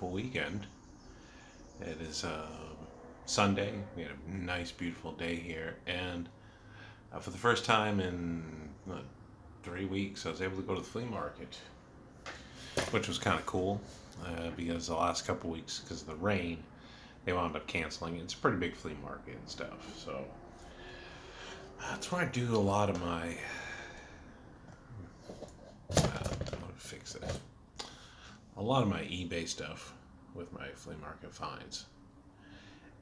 beautiful weekend. It is Sunday. We had a nice, beautiful day here, and for the first time in 3 weeks, I was able to go to the flea market, which was kind of cool because the last couple weeks, because of the rain, they wound up canceling. It's a pretty big flea market and stuff, so that's where I do a lot of my. I'm gonna fix this. A lot of my eBay stuff with my flea market finds.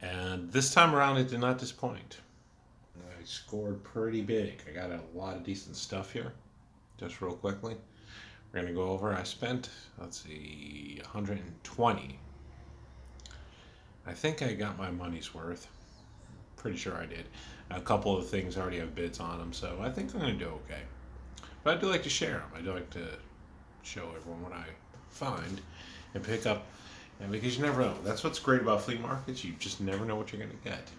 And this time around, it did not disappoint. I scored pretty big. I got a lot of decent stuff here. Just real quickly, we're going to go over. I spent, let's see, 120. I think I got my money's worth. Pretty sure I did. A couple of things already have bids on them, so I think I'm going to do okay. But I do like to share them. I do like to show everyone what I find and pick up. And because you never know. That's what's great about flea markets. You just never know what you're going to get.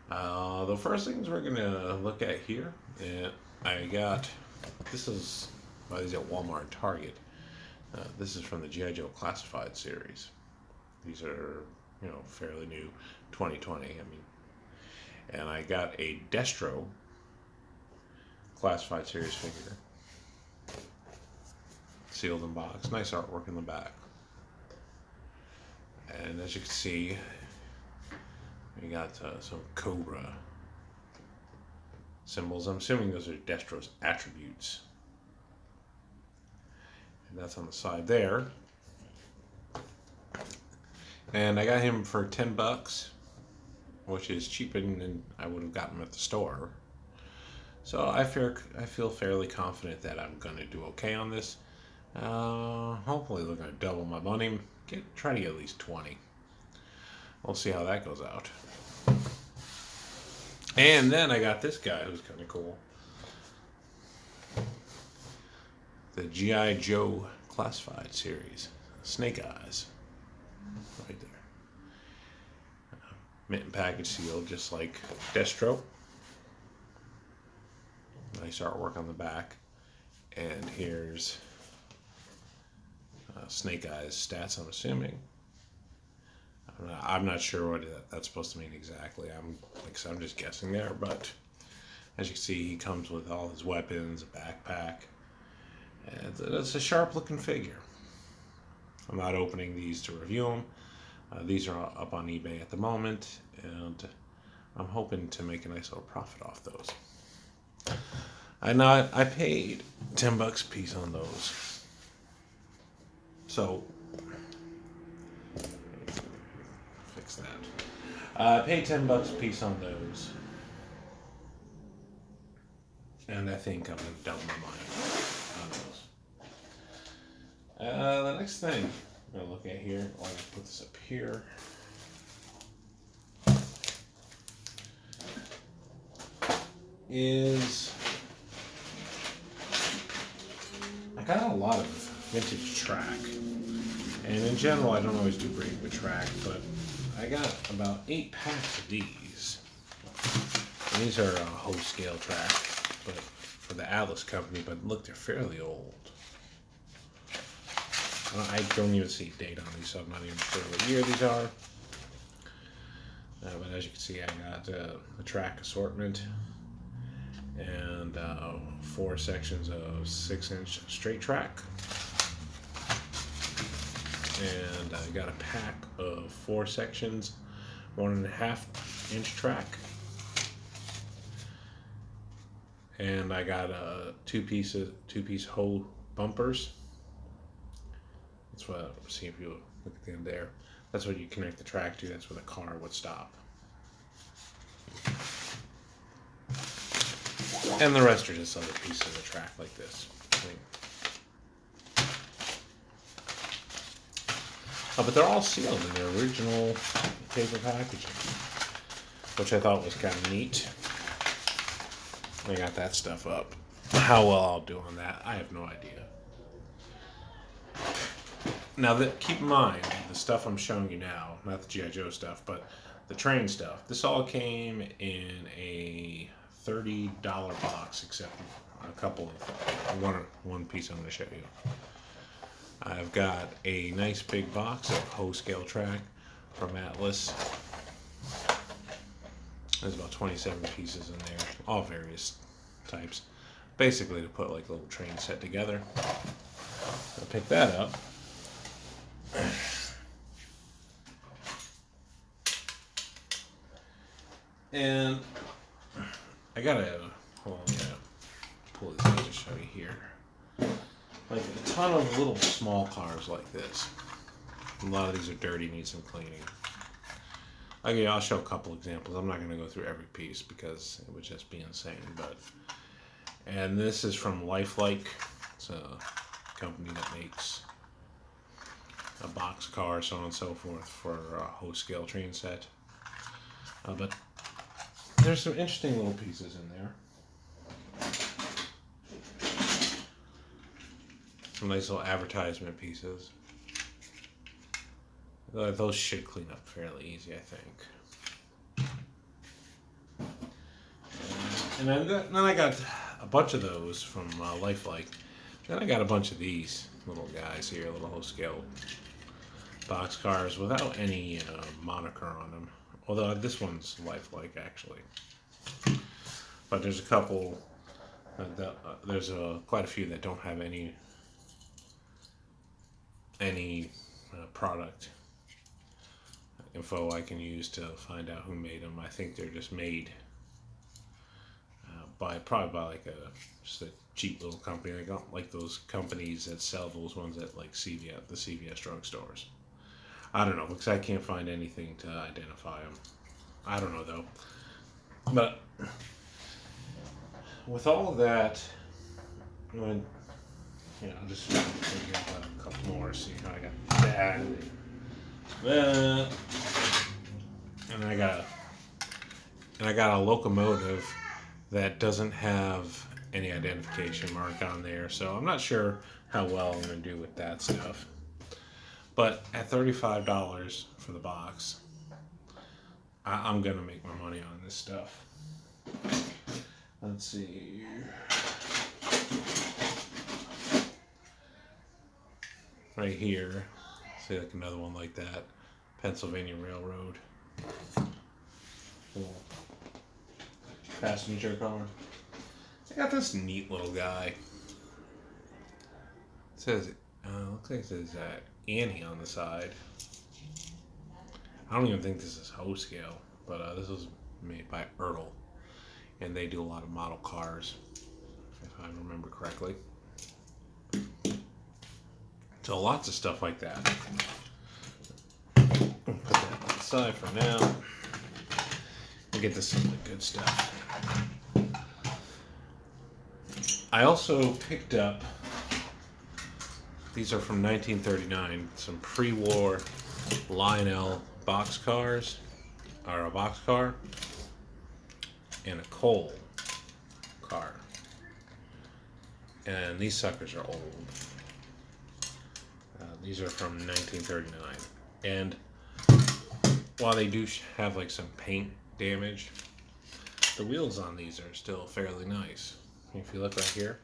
The first things we're going to look at here, I got, this is, well, these at Walmart and Target. This is from the G.I. Joe Classified series. These are, fairly new, 2020. And I got a Destro Classified series figure. Sealed in box. Nice artwork in the back. And as you can see, we got some Cobra symbols. I'm assuming those are Destro's attributes. And that's on the side there. And I got him for $10, which is cheaper than I would have gotten at the store. So I feel fairly confident that I'm going to do okay on this. Hopefully they're going to double my money. Try to get at least 20. We'll see how that goes out. And then I got this guy who's kind of cool. The G.I. Joe Classified series. Snake Eyes. Right there. Mint and package sealed, just like Destro. Nice artwork on the back. And here's Snake Eyes stats, I'm assuming. I'm not sure what that's supposed to mean exactly. I'm just guessing there, but as you can see, he comes with all his weapons, a backpack, and it's a sharp-looking figure. I'm not opening these to review them. These are up on eBay at the moment, and I'm hoping to make a nice little profit off those. I paid $10 a piece on those. So, fix that. I paid $10 a piece on those. And I think I'm going to double my money on those. The next thing I'm going to look at here, I'm going to put this up here. Is I got a lot of vintage track, and in general I don't always do great with track, but I got about 8 packs of these. And these are whole scale track, but for the Atlas company, but look, they're fairly old. I don't even see date on these, so I'm not even sure what year these are. But as you can see, I got the track assortment and 4 sections of 6-inch straight track. And I got a pack of 4 sections, 1.5-inch track. And I got two-piece hole bumpers. That's what, see if you look at the end there. That's what you connect the track to. That's where the car would stop. And the rest are just other pieces of the track like this. But they're all sealed in their original paper packaging, which I thought was kind of neat. I got that stuff up. How well I'll do on that, I have no idea. Now, keep in mind, the stuff I'm showing you now, not the G.I. Joe stuff, but the train stuff, this all came in a $30 box, except a couple of one piece I'm going to show you. I've got a nice big box of hose scale track from Atlas. There's about 27 pieces in there, all various types. Basically to put like a little train set together. I'll pick that up. And I gotta, well, yeah, pull this out to show you here. Like a ton of little small cars like this. A lot of these are dirty, need some cleaning. Okay, I'll show a couple examples. I'm not going to go through every piece because it would just be insane. And this is from Lifelike. It's a company that makes a box car, so on and so forth, for a hose scale train set. But there's some interesting little pieces in there. Some nice little advertisement pieces. Those should clean up fairly easy, I think. And then I got a bunch of those from Lifelike. Then I got a bunch of these little guys here, little whole scale box cars without any moniker on them. Although this one's Lifelike actually. But there's a couple. There's quite a few that don't have any product info I can use to find out who made them. I think they're just made probably by like just a cheap little company. Like those companies that sell those ones at like the CVS drugstores. I don't know because I can't find anything to identify them. I don't know though. But with all of that, I'll just maybe I've got a couple more. See how I got that. And I got a locomotive that doesn't have any identification mark on there, so I'm not sure how well I'm going to do with that stuff. But at $35 for the box, I'm going to make my money on this stuff. Let's see. Right here, see like another one like that. Pennsylvania Railroad. Little passenger car. I got this neat little guy. It says, looks like it says Annie on the side. I don't even think this is hose scale, but this was made by Ertl, and they do a lot of model cars, if I remember correctly. So lots of stuff like that. I'll put that on the side for now. We'll get to some of the good stuff. I also picked up, these are from 1939, some pre-war Lionel box cars, or a box car, and a coal car. And these suckers are old. These are from 1939. And while they do have like some paint damage, the wheels on these are still fairly nice. If you look right here,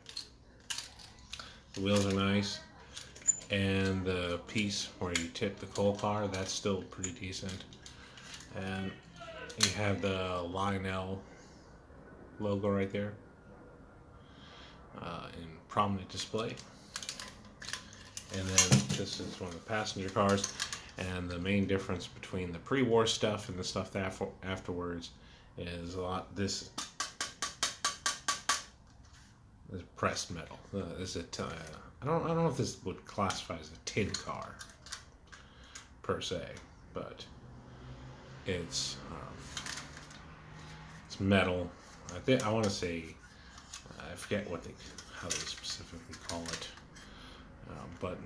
the wheels are nice, and the piece where you tip the coal car, that's still pretty decent. And you have the Lionel logo right there in prominent display. And then this is one of the passenger cars, and the main difference between the pre-war stuff and the stuff that afterwards is a lot. This is pressed metal. This is I don't know if this would classify as a tin car per se, but it's metal. I want to say I forget how they specifically call it, but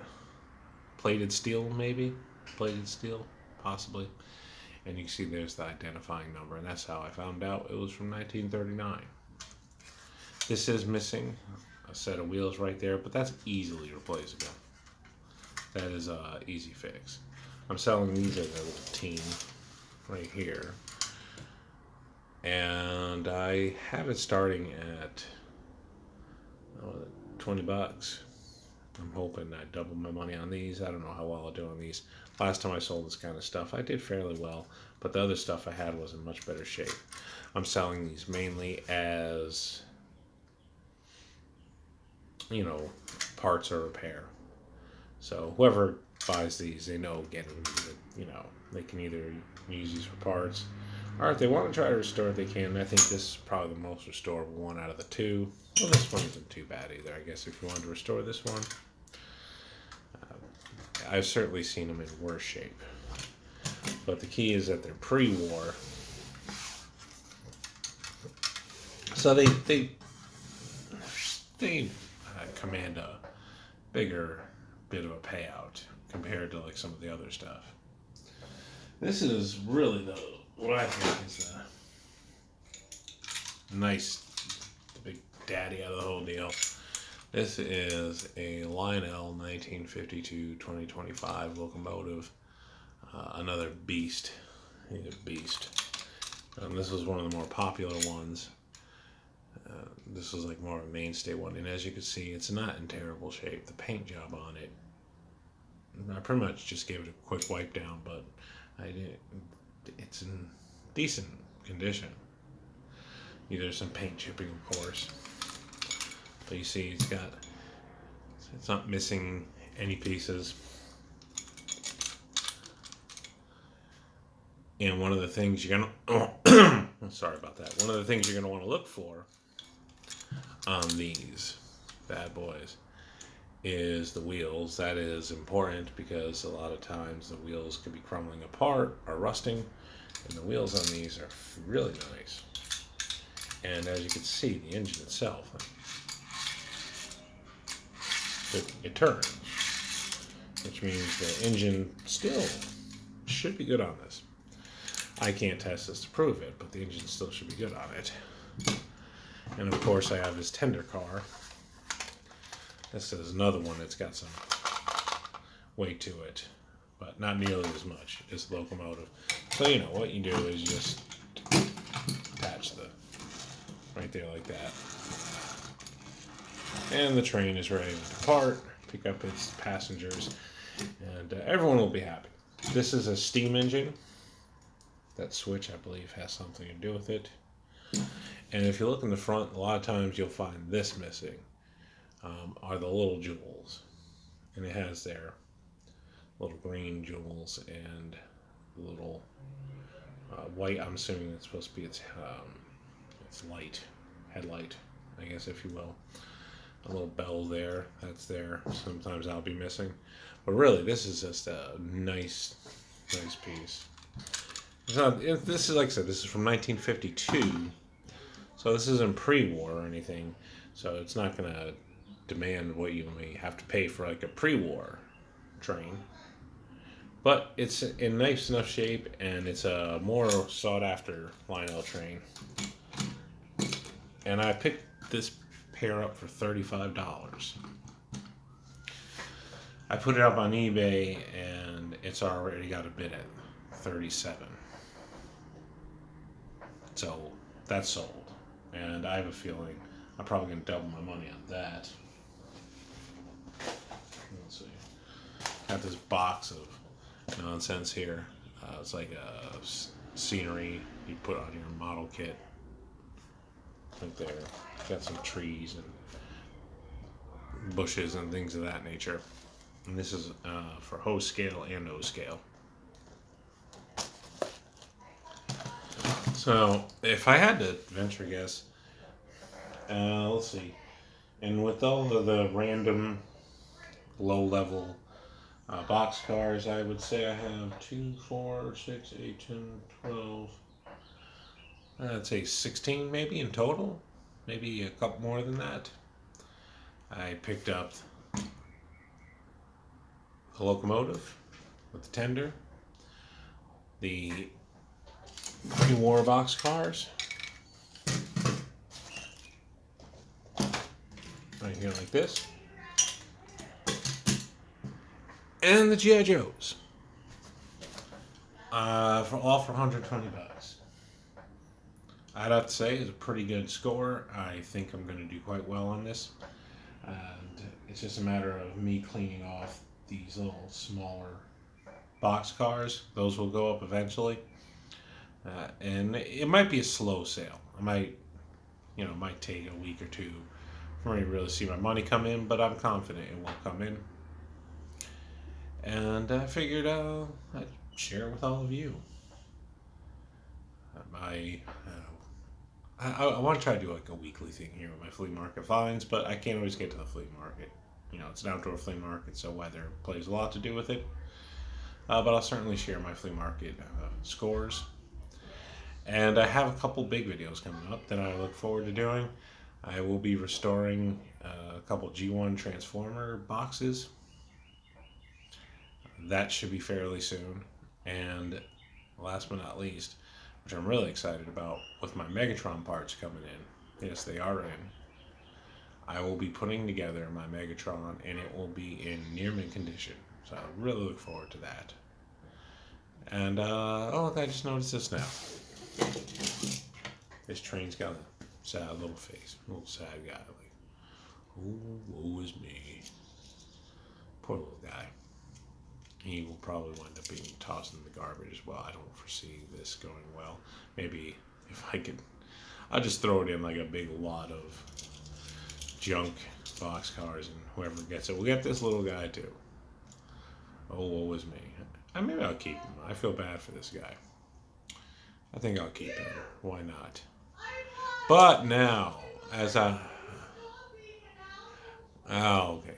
plated steel maybe, plated steel possibly. And you can see there's the identifying number, and that's how I found out it was from 1939. This is missing a set of wheels right there, but that's easily replaceable. That is a easy fix. I'm selling these as a little team right here, and I have it starting at $20. I'm hoping I double my money on these. I don't know how well I'll do on these. Last time I sold this kind of stuff, I did fairly well, but the other stuff I had was in much better shape. I'm selling these mainly as, you know, parts or repair. So whoever buys these, they know getting, you know, they can either use these for parts, or if they want to try to restore it, they can. I think this is probably the most restorable one out of the two. Well, this one isn't too bad either. I guess if you wanted to restore this one, I've certainly seen them in worse shape. But the key is that they're pre-war, so they command a bigger bit of a payout compared to like some of the other stuff. This is really what I think is nice, the big daddy out of the whole deal. This is a Lionel 1952-2025 locomotive. Another beast. He's a beast. This was one of the more popular ones. This was like more of a mainstay one, and as you can see, it's not in terrible shape. The paint job on it, I pretty much just gave it a quick wipe down, but it's in decent condition. There's some paint chipping, of course, but you see it's not missing any pieces. And one of the things you're gonna sorry about that. One of the things you're gonna want to look for on these bad boys is the wheels. That is important because a lot of times the wheels could be crumbling apart or rusting, and the wheels on these are really nice. And as you can see, the engine itself, it turns, which means the engine still should be good on this. I can't test this to prove it, but the engine still should be good on it. And of course I have this tender car. This is another one that's got some weight to it, but not nearly as much as the locomotive. So you know what you do is you just attach right there like that. And the train is ready to depart, pick up its passengers, and everyone will be happy. This is a steam engine. That switch, I believe, has something to do with it. And if you look in the front, a lot of times you'll find this missing, are the little jewels. And it has their little green jewels and little white, I'm assuming it's supposed to be its headlight, I guess, if you will. A little bell there, that's there. Sometimes I'll be missing. But really, this is just a nice piece. This is, like I said, this is from 1952, so this isn't pre-war or anything, so it's not going to demand what you may have to pay for like a pre-war train. But it's in nice enough shape, and it's a more sought-after Lionel train. And I picked this pair up for $35. I put it up on eBay, and it's already got a bid at $37. So that's sold, and I have a feeling I'm probably going to double my money on that. Let's see. Got this box of nonsense here. It's like a scenery you put on your model kit. Right there. Got some trees and bushes and things of that nature. And this is for hose scale and O scale. So, if I had to venture a guess, let's see, and with all of the random low-level box cars, I would say I have 2, 4, 6, 8, 10, 12, I'd say 16 maybe in total, maybe a couple more than that. I picked up the locomotive with the tender, the pre-war box cars, right here like this, and the G.I. Joes, for $120. I'd have to say it's a pretty good score. I think I'm going to do quite well on this, and it's just a matter of me cleaning off these little smaller box cars. Those will go up eventually. And it might be a slow sale. Might take a week or two for me to really see my money come in, but I'm confident it will come in. And I figured I'd share it with all of you. I want to try to do like a weekly thing here with my flea market finds, but I can't always get to the flea market. It's an outdoor flea market, so weather plays a lot to do with it. But I'll certainly share my flea market scores. And I have a couple big videos coming up that I look forward to doing. I will be restoring a couple G1 Transformer boxes. That should be fairly soon. And last but not least, which I'm really excited about, with my Megatron parts coming in. Yes, they are in. I will be putting together my Megatron, and it will be in near mint condition. So I really look forward to that. And, look, I just noticed this now. This train's got a sad little face. A little sad guy. Like, oh, woe is me. Poor little guy. He will probably wind up being tossed in the garbage as well. I don't foresee this going well. Maybe if I could, I'll just throw it in like a big lot of junk boxcars, and whoever gets it will get this little guy too. Oh, woe is me. Maybe I'll keep him. I feel bad for this guy. I think I'll keep him. Why not? But now, okay.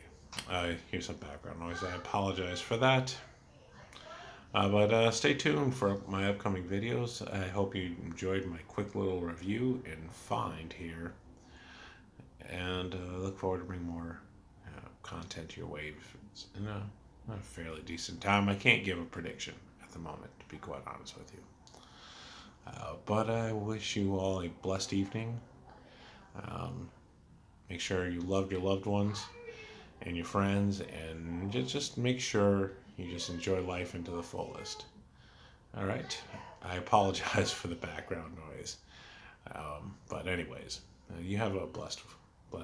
Here's some background noise. I apologize for that. But stay tuned for my upcoming videos. I hope you enjoyed my quick little review and find here. And look forward to bringing more content your way in a fairly decent time. I can't give a prediction at the moment, to be quite honest with you. But I wish you all a blessed evening. Make sure you love your loved ones and your friends, and just make sure you just enjoy life into the fullest. All right? I apologize for the background noise. But anyways, you have a blessed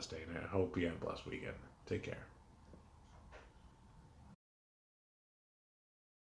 day, and I hope you have a blessed weekend. Take care.